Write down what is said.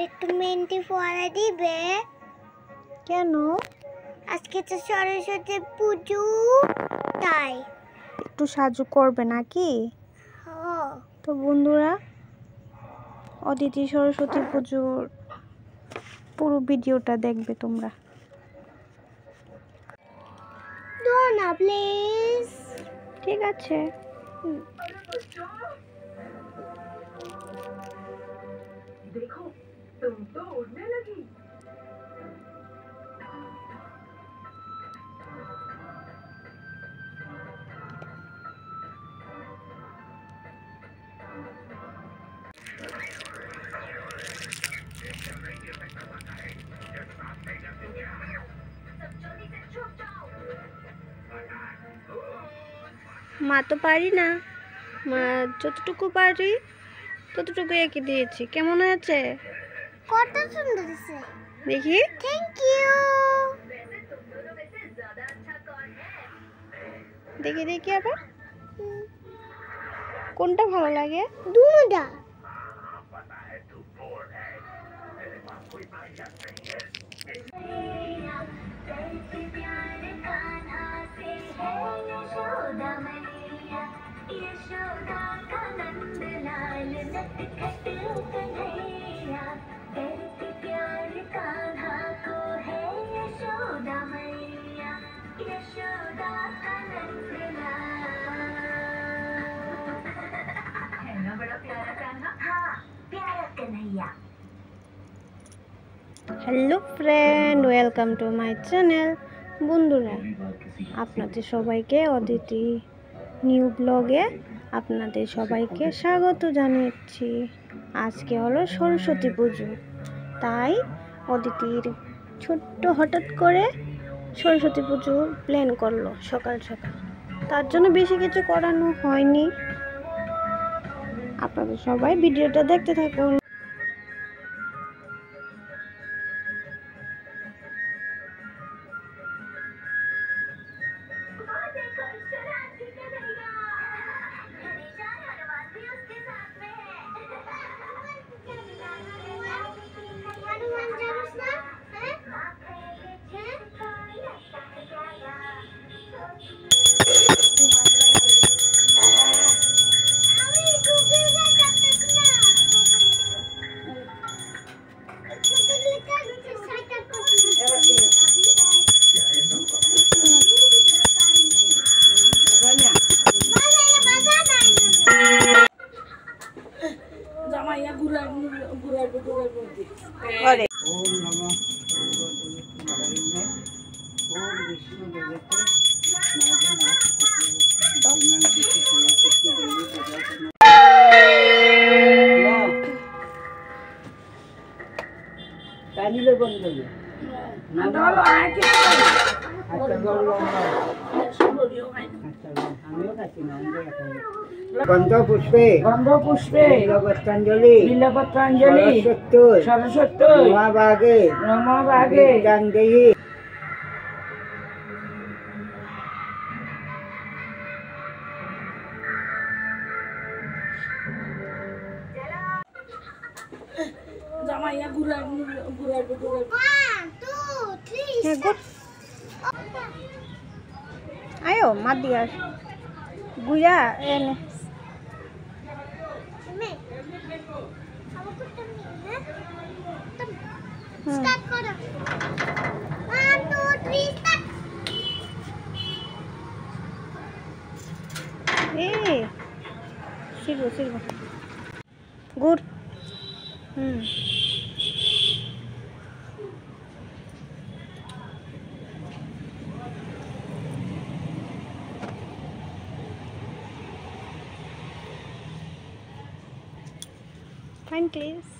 একটু মেহেন্দি পরা দিবে? কেন? আজকে তো সরস্বতী পুজো, তাই একটু সাজু করবে নাকি? তো বন্ধুরা, অদিতি সরস্বতী পুজোর পুরো ভিডিওটা দেখবে তোমরা। না প্লিজ। ঠিক আছে। देखो तुम तो उड़ने लगी। মা তো পারি না, মা যতটুকু পারি ততটুকু এঁকে দিয়েছি। কেমন হয়েছে? কত সুন্দর হয়েছে। দেখি। Thank you. দেখি দেখি আবার কোনটা ভালো লাগে? দুটা। Hello friend, welcome to my channel. বন্ধুরা, আপনাদের সবাইকে অদিতি নিউ ব্লগে আপনাদের সবাইকে স্বাগত জানাচ্ছি। আজকে হলো সরস্বতী পুজো, তাই অদিতির ছোট্ট হঠাৎ করে সরস্বতী পুজোর প্ল্যান করলো সকাল সকাল। তার জন্য বেশি কিছু করানো হয়নি। আপনাদের সবাই ভিডিওটা দেখতে থাকুন। গন্ধপুষ্পে বিল্লপত্রাঞ্জলি সরস্বত্যৈ রমাভাগে গান্ধী। আয়ো মাদিয়ার গুয়া এনে স্টার্ট করো। 1 2 3 স্টার্ট। সিরবো গুড। Fine, please.